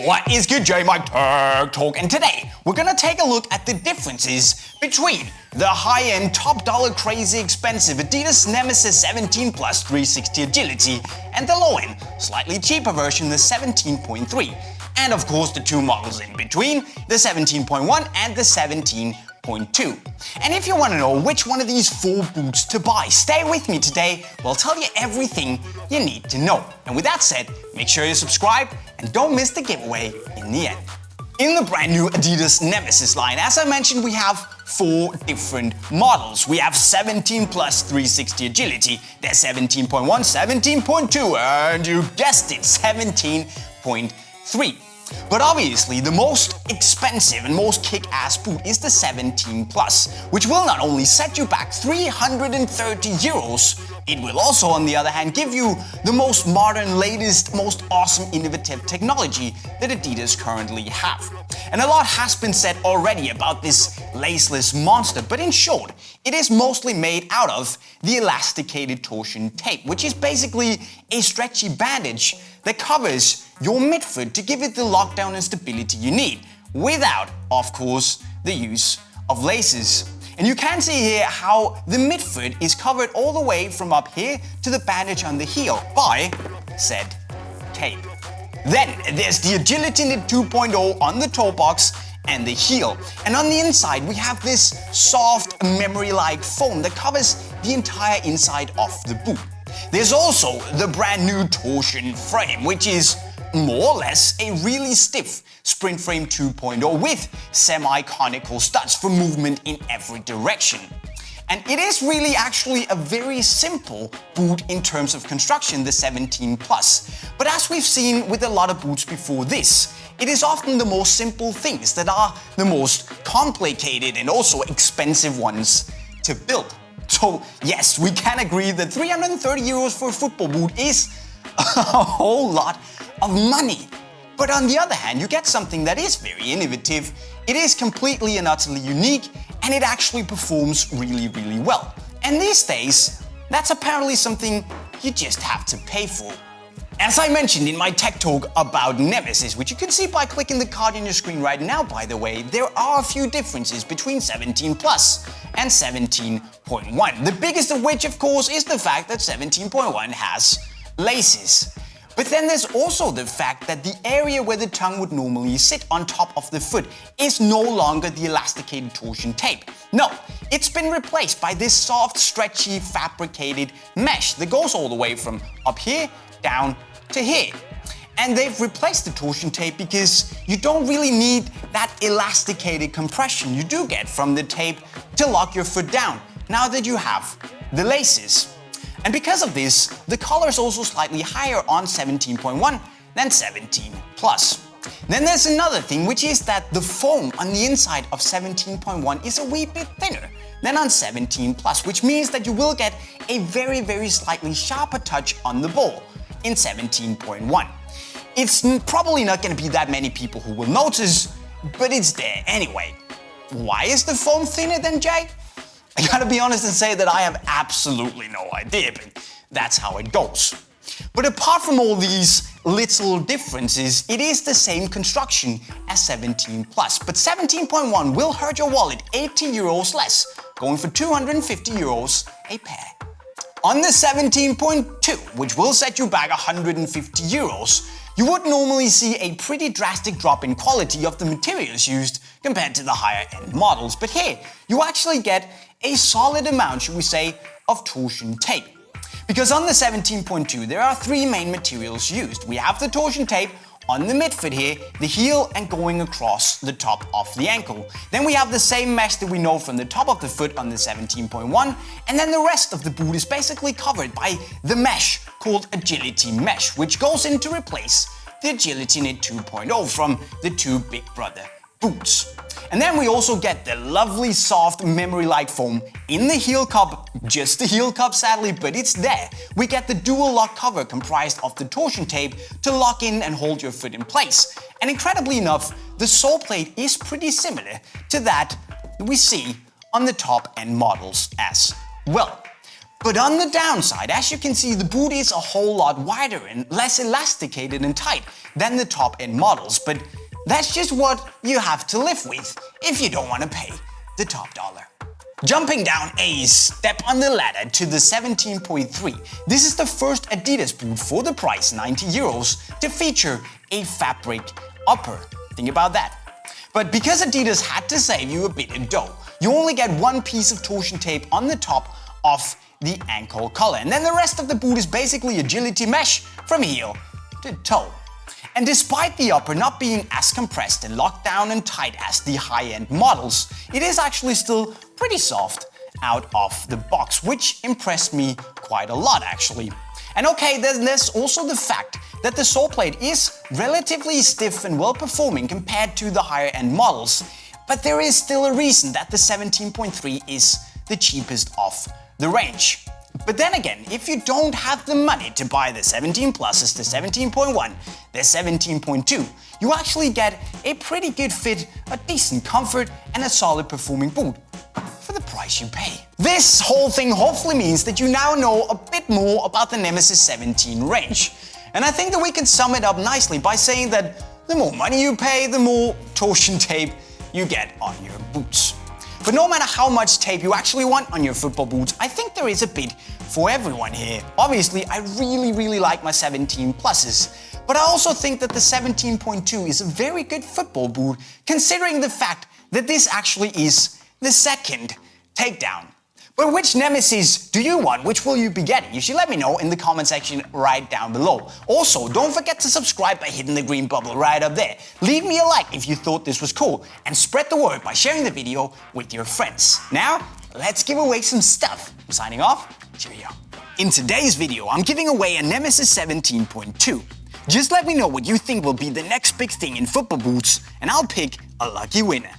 What is good, JayMike Tech Talk, and today we're gonna take a look at the differences between the high-end, top-dollar, crazy expensive Adidas Nemeziz 17 Plus 360 Agility and the low-end, slightly cheaper version, the 17.3, and of course the two models in between, the 17.1 and the 17.2. And if you want to know which one of these four boots to buy, stay with me today. We'll tell you everything you need to know. And with that said, make sure you subscribe and don't miss the giveaway in the end. In the brand new Adidas Nemeziz line, as I mentioned, we have four different models. We have 17 Plus 360 Agility, there's 17.1, 17.2, and you guessed it, 17.3. But obviously, the most expensive and most kick-ass boot is the 17 Plus, which will not only set you back 330 euros, it will also, on the other hand, give you the most modern, latest, most awesome, innovative technology that Adidas currently have. And a lot has been said already about this laceless monster, but in short, it is mostly made out of the elasticated torsion tape, which is basically a stretchy bandage that covers your midfoot to give it the lockdown and stability you need, without, of course, the use of laces. And you can see here how the midfoot is covered all the way from up here to the bandage on the heel by said tape. Then there's the Agilityknit 2.0 on the toe box and the heel. And on the inside we have this soft memory-like foam that covers the entire inside of the boot. There's also the brand new torsion frame, which is more or less a really stiff sprint frame 2.0 with semi-conical studs for movement in every direction. And it is really actually a very simple boot in terms of construction, the 17 Plus. But as we've seen with a lot of boots before this, it is often the most simple things that are the most complicated and also expensive ones to build. So yes, we can agree that 330 euros for a football boot is a whole lot of money. But on the other hand, you get something that is very innovative, it is completely and utterly unique, and it actually performs really, really well. And these days, that's apparently something you just have to pay for. As I mentioned in my tech talk about Nemeziz, which you can see by clicking the card on your screen right now, by the way, there are a few differences between 17 Plus and 17.1. The biggest of which, of course, is the fact that 17.1 has laces. But then there's also the fact that the area where the tongue would normally sit on top of the foot is no longer the elasticated torsion tape. No, it's been replaced by this soft, stretchy, fabricated mesh that goes all the way from up here down to here. And they've replaced the torsion tape because you don't really need that elasticated compression you do get from the tape to lock your foot down, now that you have the laces. And because of this, the collar is also slightly higher on 17.1 than 17 Plus. Then there's another thing, which is that the foam on the inside of 17.1 is a wee bit thinner than on 17 Plus, which means that you will get a very, very slightly sharper touch on the ball in 17.1. It's probably not going to be that many people who will notice, but it's there anyway. Why is the foam thinner than Jay? I gotta be honest and say that I have absolutely no idea, but that's how it goes. But apart from all these little differences, it is the same construction as 17 Plus, but 17.1 will hurt your wallet 80 euros less, going for 250 euros a pair. On the 17.2, which will set you back 150 euros, you would normally see a pretty drastic drop in quality of the materials used compared to the higher end models, but here you actually get a solid amount, should we say, of torsion tape. Because on the 17.2 there are three main materials used. We have the torsion tape on the midfoot here, the heel, and going across the top of the ankle. Then we have the same mesh that we know from the top of the foot on the 17.1, and then the rest of the boot is basically covered by the mesh called Agility Mesh, which goes in to replace the Agilityknit 2.0 from the two big brother boots. And then we also get the lovely soft memory-like foam in the heel cup, just the heel cup sadly, but it's there. We get the dual lock cover comprised of the torsion tape to lock in and hold your foot in place. And incredibly enough, the sole plate is pretty similar to that we see on the top end models as well. But on the downside, as you can see, the boot is a whole lot wider and less elasticated and tight than the top-end models, but that's just what you have to live with if you don't want to pay the top dollar. Jumping down a step on the ladder to the 17.3, this is the first Adidas boot for the price €90 to feature a fabric upper. Think about that. But because Adidas had to save you a bit of dough, you only get one piece of torsion tape on the top of the ankle collar, and then the rest of the boot is basically agility mesh from heel to toe. And despite the upper not being as compressed and locked down and tight as the high-end models, it is actually still pretty soft out of the box, which impressed me quite a lot actually. And okay, there's also the fact that the sole plate is relatively stiff and well-performing compared to the higher-end models, but there is still a reason that the 17.3 is the cheapest of the range. But then again, if you don't have the money to buy the 17 pluses, the 17.1, the 17.2, you actually get a pretty good fit, a decent comfort, and a solid performing boot for the price you pay. This whole thing hopefully means that you now know a bit more about the Nemeziz 17 range. And I think that we can sum it up nicely by saying that the more money you pay, the more torsion tape you get on your boots. But no matter how much tape you actually want on your football boots, I think there is a bit for everyone here. Obviously, I really like my 17 pluses, but I also think that the 17.2 is a very good football boot, considering the fact that this actually is the second takedown. But which Nemeziz do you want? Which will you be getting? You should let me know in the comment section right down below. Also, don't forget to subscribe by hitting the green bubble right up there. Leave me a like if you thought this was cool, and spread the word by sharing the video with your friends. Now, let's give away some stuff. I'm signing off. Cheerio. In today's video, I'm giving away a Nemeziz 17.2. Just let me know what you think will be the next big thing in football boots, and I'll pick a lucky winner.